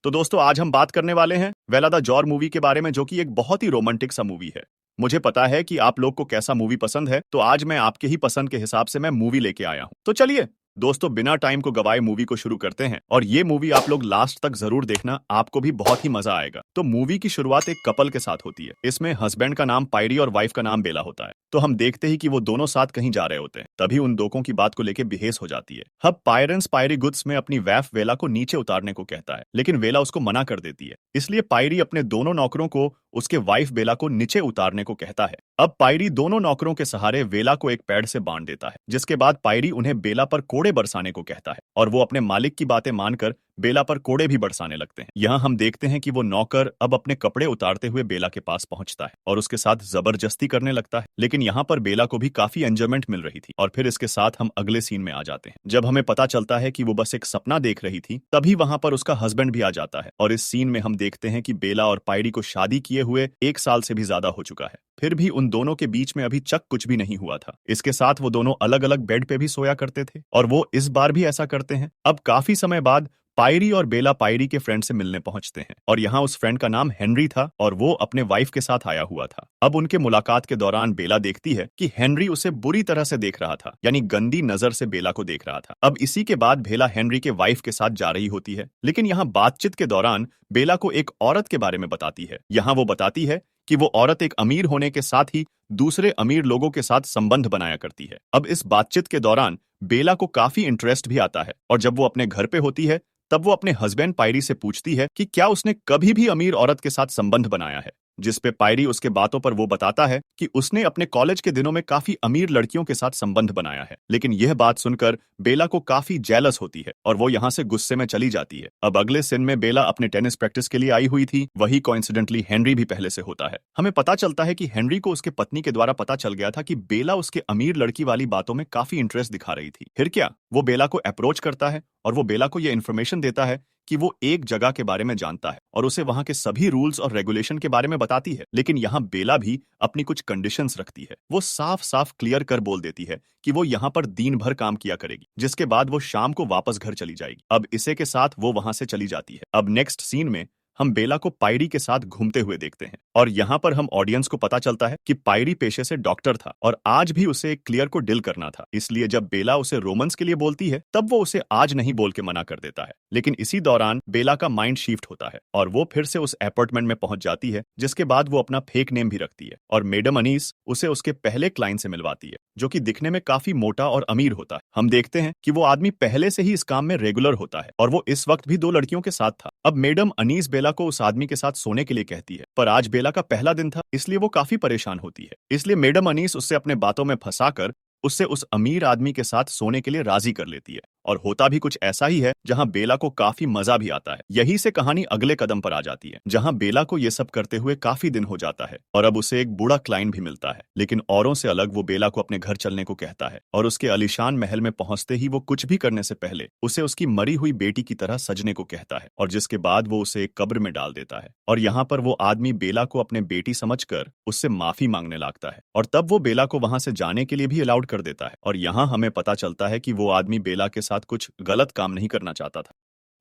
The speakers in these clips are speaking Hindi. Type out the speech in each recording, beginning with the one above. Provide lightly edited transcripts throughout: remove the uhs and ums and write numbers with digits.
तो दोस्तों आज हम बात करने वाले हैं वेला द जॉर मूवी के बारे में, जो कि एक बहुत ही रोमांटिक सा मूवी है। मुझे पता है कि आप लोग को कैसा मूवी पसंद है, तो आज मैं आपके ही पसंद के हिसाब से मैं मूवी लेके आया हूं। तो चलिए दोस्तों, बिना टाइम को गवाए मूवी को शुरू करते हैं। और ये मूवी आप लोग लास्ट तक जरूर देखना, आपको भी बहुत ही मजा आएगा। तो मूवी की शुरुआत एक कपल के साथ होती है। इसमें हस्बैंड का नाम पायरी और वाइफ का नाम बेला होता है। तो हम देखते ही कि वो दोनों साथ कहीं जा रहे होते हैं। तभी उन दोनों की बात को लेकर बेहेस हो जाती है। अब पायरेंस पायरी गुड्स में अपनी वैफ वेला को नीचे उतारने को कहता है, लेकिन वेला उसको मना कर देती है। इसलिए पायरी अपने दोनों नौकरों को उसके वाइफ बेला को नीचे उतारने को कहता है। अब पायरी दोनों नौकरों के सहारे वेला को एक पेड़ से बांध देता है, जिसके बाद पायरी उन्हें बेला पर कोड़े बरसाने को कहता है और वो अपने मालिक की बातें मानकर बेला पर कोड़े भी बरसाने लगते हैं। यहाँ हम देखते हैं कि वो नौकर अब अपने कपड़े उतारते हुए बेला के पास पहुंचता है और उसके साथ जबरदस्ती करने लगता है। लेकिन यहाँ पर बेला को भी काफी एंजॉयमेंट मिल रही थी। और फिर इसके साथ हम अगले सीन में आ जाते हैं, जब हमें पता चलता है कि वो बस एक सपना देख रही थी। तभी वहां पर उसका हस्बैंड भी आ जाता है और इस सीन में हम देखते हैं कि बेला और पायरी को शादी किए हुए 1 साल से भी ज्यादा हो चुका है। फिर भी उन दोनों के बीच में अभी चक कुछ भी नहीं हुआ था। इसके साथ वो दोनों अलग अलग बेड पे भी सोया करते थे और वो इस बार भी ऐसा करते हैं। अब काफी समय बाद पायरी और बेला पायरी के फ्रेंड से मिलने पहुंचते हैं और यहाँ उस फ्रेंड का नाम हेनरी था और वो अपने वाइफ के साथ आया हुआ था। अब उनके मुलाकात के दौरान बेला देखती है कि हेनरी उसे बुरी तरह से देख रहा था, यानी गंदी नजर से बेला को देख रहा था। अब इसी के बाद बेला हेनरी के वाइफ के साथ जा रही होती है, लेकिन यहाँ बातचीत के दौरान बेला को एक औरत के बारे में बताती है। यहाँ वो बताती है कि वो औरत एक अमीर होने के साथ ही दूसरे अमीर लोगों के साथ संबंध बनाया करती है। अब इस बातचीत के दौरान बेला को काफी इंटरेस्ट भी आता है और जब वो अपने घर पे होती है तब वो अपने हस्बैंड पायरी से पूछती है कि क्या उसने कभी भी अमीर औरत के साथ संबंध बनाया है, जिस पे पायरी उसके बातों पर वो बताता है कि उसने अपने कॉलेज के दिनों में काफी अमीर लड़कियों के साथ संबंध बनाया है। लेकिन यह बात सुनकर बेला को काफी जेलस होती है और वो यहाँ से गुस्से में चली जाती है। अब अगले सीन में बेला अपने टेनिस प्रैक्टिस के लिए आई हुई थी। वही कोइंसिडेंटली हेनरी भी पहले से होता है। हमें पता चलता है कि हेनरी को उसके पत्नी के द्वारा पता चल गया था कि बेला उसके अमीर लड़की वाली बातों में काफी इंटरेस्ट दिखा रही थी। फिर क्या, वो बेला को अप्रोच करता है और वो बेला को यह इन्फॉर्मेशन देता है कि वो एक जगह के बारे में जानता है और उसे वहां के सभी रूल्स और रेगुलेशन के बारे में बताती है। लेकिन यहाँ बेला भी अपनी कुछ कंडीशंस रखती है। वो साफ साफ क्लियर कर बोल देती है कि वो यहाँ पर दिन भर काम किया करेगी, जिसके बाद वो शाम को वापस घर चली जाएगी। अब इसे के साथ वो वहां से चली जाती है। अब नेक्स्ट सीन में हम बेला को पायरी के साथ घूमते हुए देखते हैं और यहाँ पर हम ऑडियंस को पता चलता है कि पायरी पेशे से डॉक्टर था और आज भी उसे एक क्लियर को डील करना था। इसलिए जब बेला उसे रोमांस के लिए बोलती है तब वो उसे आज नहीं बोल के मना कर देता है। लेकिन इसी दौरान बेला का माइंड शिफ्ट होता है और वो फिर से उस अपार्टमेंट में पहुंच जाती है, जिसके बाद वो अपना फेक नेम भी रखती है और मैडम अनीस उसे उसके पहले क्लाइंट से मिलवाती है, जो कि दिखने में काफी मोटा और अमीर होता है। हम देखते हैं कि वो आदमी पहले से ही इस काम में रेगुलर होता है और वो इस वक्त भी 2 लड़कियों के साथ था। अब मैडम अनीस बेला को उस आदमी के साथ सोने के लिए कहती है, पर आज बेला का पहला दिन था, इसलिए वो काफी परेशान होती है। इसलिए मैडम अनीस उससे अपने बातों में फंसाकर उससे उस अमीर आदमी के साथ सोने के लिए राजी कर लेती है और होता भी कुछ ऐसा ही है, जहां बेला को काफी मजा भी आता है। यही से कहानी अगले कदम पर आ जाती है, जहां बेला को ये सब करते हुए काफी दिन हो जाता है और अब उसे एक बूढ़ा क्लाइंट भी मिलता है। लेकिन औरों से अलग वो बेला को अपने घर चलने को कहता है और उसके आलीशान महल में पहुंचते ही वो कुछ भी करने से पहले उसे उसकी मरी हुई बेटी की तरह सजने को कहता है और जिसके बाद वो उसे एक कब्र में डाल देता है। और यहाँ पर वो आदमी बेला को अपने बेटी समझकर उससे माफी मांगने लगता है और तब वो बेला को वहां से जाने के लिए भी अलाउड कर देता है। और यहाँ हमें पता चलता है कि वो आदमी बेला के साथ कुछ गलत काम नहीं करना चाहता था,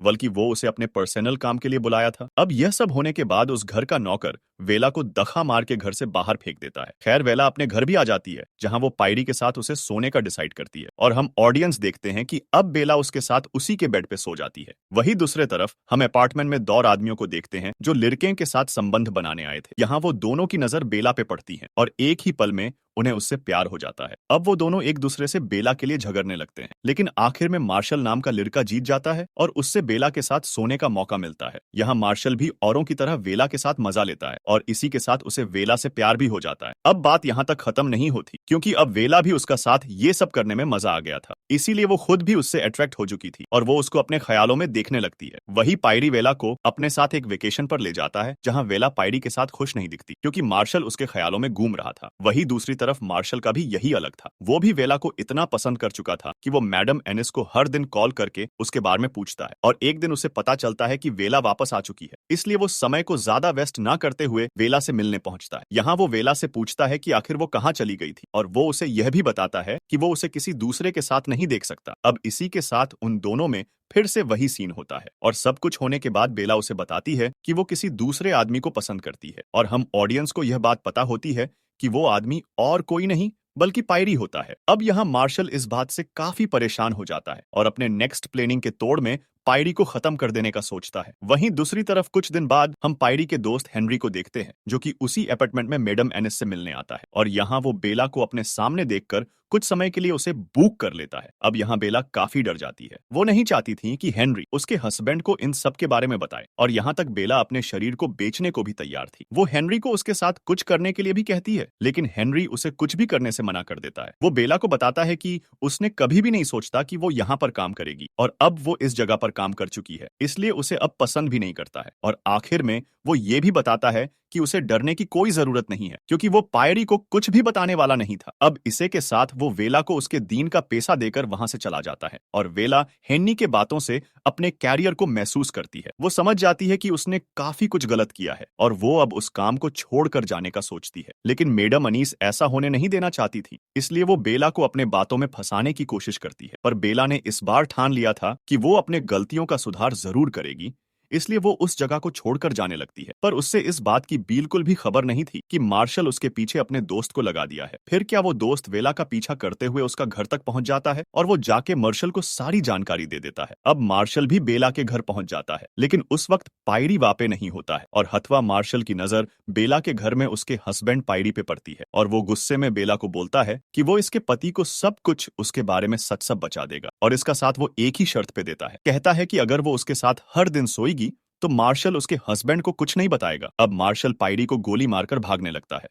बल्कि वो उसे अपने पर्सनल काम के लिए बुलाया था। अब यह सब होने के बाद उस घर का नौकर वेला को दखा मार के घर से बाहर फेंक देता है। खैर, वेला अपने घर भी आ जाती है, जहां वो पायरी के साथ उसे सोने का डिसाइड करती है और हम ऑडियंस देखते हैं कि अब बेला उसके साथ उसी के बेड पे सो जाती है। वही दूसरे तरफ हम अपार्टमेंट में 2 आदमियों को देखते हैं जो लड़के के साथ संबंध बनाने आए थे। यहाँ वो दोनों की नजर बेला पे पड़ती है और एक ही पल में उन्हें उससे प्यार हो जाता है। अब वो दोनों एक दूसरे से बेला के लिए झगड़ने लगते हैं, लेकिन आखिर में मार्शल नाम का लड़का जीत जाता है और उससे बेला के साथ सोने का मौका मिलता है। यहाँ मार्शल भी औरों की तरह वेला के साथ मजा लेता है और इसी के साथ उसे वेला से प्यार भी हो जाता है। अब बात यहाँ तक खत्म नहीं होती, क्योंकि अब वेला भी उसका साथ ये सब करने में मजा आ गया था, इसीलिए वो खुद भी उससे अट्रैक्ट हो चुकी थी और वो उसको अपने ख्यालों में देखने लगती है। वही पायरी वेला को अपने साथ एक वेकेशन पर ले जाता है, जहाँ वेला पायरी के साथ खुश नहीं दिखती, क्योंकि मार्शल उसके ख्यालों में घूम रहा था। वही दूसरी तरफ मार्शल का भी यही अलग था। वो भी वेला को इतना पसंद कर चुका था कि वो मैडम एनिस को हर दिन कॉल करके उसके बारे में पूछता है और एक दिन उसे पता चलता है कि वेला वापस आ चुकी है। इसलिए वो समय को ज्यादा वेस्ट ना करते हुए वेला से मिलने पहुंचता है। यहाँ वो वेला से पूछता है कि आखिर वो कहाँ चली गई थी और वो उसे यह भी बताता है कि वो उसे किसी दूसरे के साथ नहीं देख सकता। अब इसी के साथ उन दोनों में फिर से वही सीन होता है और सब कुछ होने के बाद बेला उसे बताती है कि वो किसी दूसरे आदमी को पसंद करती है और हम ऑडियंस को यह बात पता होती है कि वो आदमी और कोई नहीं बल्कि पायरी होता है। अब यहाँ मार्शल इस बात से काफी परेशान हो जाता है और अपने नेक्स्ट प्लेनिंग के तोड़ में पायरी को खत्म कर देने का सोचता है। वहीं दूसरी तरफ कुछ दिन बाद हम पायरी के दोस्त हेनरी को देखते हैं जो कि उसी अपार्टमेंट में मैडम एनिस से मिलने आता है और यहाँ वो बेला को अपने सामने देखकर कुछ समय के लिए उसे बूक कर लेता है। अब यहाँ बेला काफी डर जाती है। वो नहीं चाहती थी कि हेनरी उसके हस्बैंड को इन सब के बारे में बताए और यहाँ तक बेला अपने शरीर को बेचने को भी तैयार थी। वो हेनरी को उसके साथ कुछ करने के लिए भी कहती है लेकिन हेनरी उसे कुछ भी करने से मना कर देता है। वो बेला को बताता है कि उसने कभी भी नहीं सोचता कि वो यहाँ पर काम करेगी और अब वो इस जगह पर काम कर चुकी है इसलिए उसे अब पसंद भी नहीं करता है और आखिर में वो ये भी बताता है कि उसे डरने की कोई जरूरत नहीं है क्योंकि वो पायरी को कुछ भी बताने वाला नहीं था। अब इसे के साथ वो वेला को उसके दीन का पैसा देकर वहां से चला जाता है और वेला हेन्नी के बातों से अपने कैरियर को महसूस करती है। वो समझ जाती है कि उसने काफी कुछ गलत किया है और वो अब उस काम को छोड़कर जाने का सोचती है लेकिन मैडम एनिस ऐसा होने नहीं देना चाहती थी इसलिए वो बेला को अपने बातों में फंसाने की कोशिश करती है। पर बेला ने इस बार ठान लिया था कि वो अपने गलतियों का सुधार जरूर करेगी इसलिए वो उस जगह को छोड़कर जाने लगती है। पर उससे इस बात की बिल्कुल भी खबर नहीं थी कि मार्शल उसके पीछे अपने दोस्त को लगा दिया है। फिर क्या वो दोस्त वेला का पीछा करते हुए उसका घर तक पहुंच जाता है और वो जाके मार्शल को सारी जानकारी दे देता है। अब मार्शल भी बेला के घर पहुंच जाता है लेकिन उस वक्त पायरी वापे नहीं होता है और हथवा मार्शल की नजर बेला के घर में उसके हस्बैंड पायरी पे पड़ती है और वो गुस्से में बेला को बोलता है कि वो इसके पति को सब कुछ उसके बारे में सच सब बचा देगा और इसका साथ वो एक ही शर्त पे देता है। कहता है कि अगर वो उसके साथ हर दिन सोएगी तो मार्शल उसके हस्बैंड को कुछ नहीं बताएगा। अब मार्शल पायरी को गोली मारकर भागने लगता है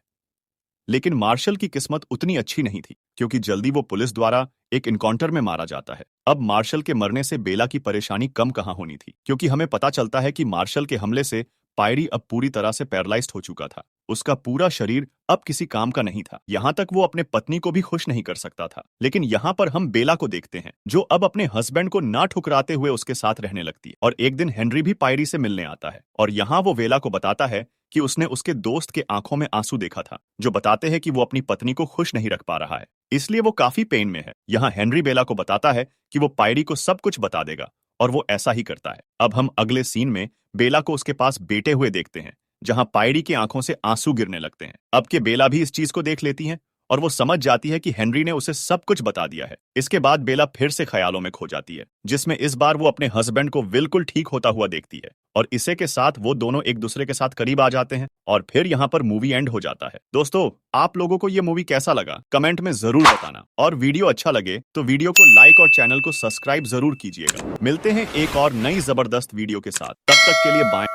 लेकिन मार्शल की किस्मत उतनी अच्छी नहीं थी क्योंकि जल्दी वो पुलिस द्वारा एक इनकाउंटर में मारा जाता है। अब मार्शल के मरने से बेला की परेशानी कम कहां होनी थी क्योंकि हमें पता चलता है कि मार्शल के हमले से पायरी अब पूरी तरह से पैरालाइज्ड हो चुका था। उसका पूरा शरीर अब किसी काम का नहीं था। यहाँ तक वो अपने पत्नी को भी खुश नहीं कर सकता था। लेकिन यहाँ पर हम बेला को देखते हैं जो अब अपने हस्बैंड को ना ठुकराते हुए उसके साथ रहने लगती है और एक दिन हेनरी भी पायरी से मिलने आता है और यहाँ वो बेला को बताता है कि उसने उसके दोस्त के आंखों में आंसू देखा था जो बताते हैं कि वो अपनी पत्नी को खुश नहीं रख पा रहा है इसलिए वो काफी पेन में है। यहाँ हेनरी बेला को बताता है कि वो पायरी को सब कुछ बता देगा और वो ऐसा ही करता है। अब हम अगले सीन में बेला को उसके पास बेटे हुए देखते हैं जहां पायरी की आंखों से आंसू गिरने लगते हैं। अब के बेला भी इस चीज को देख लेती हैं और वो समझ जाती है कि हेनरी ने उसे सब कुछ बता दिया है। इसके बाद बेला फिर से ख्यालों में खो जाती है जिसमें इस बार वो अपने हस्बैंड को बिल्कुल ठीक होता हुआ देखती है और इसे के साथ वो दोनों एक दूसरे के साथ करीब आ जाते हैं और फिर यहाँ पर मूवी एंड हो जाता है। दोस्तों आप लोगों को ये मूवी कैसा लगा कमेंट में जरूर बताना और वीडियो अच्छा लगे तो वीडियो को लाइक और चैनल को सब्सक्राइब जरूर कीजिएगा। मिलते हैं एक और नई जबरदस्त वीडियो के साथ, तब तक के लिए बाय।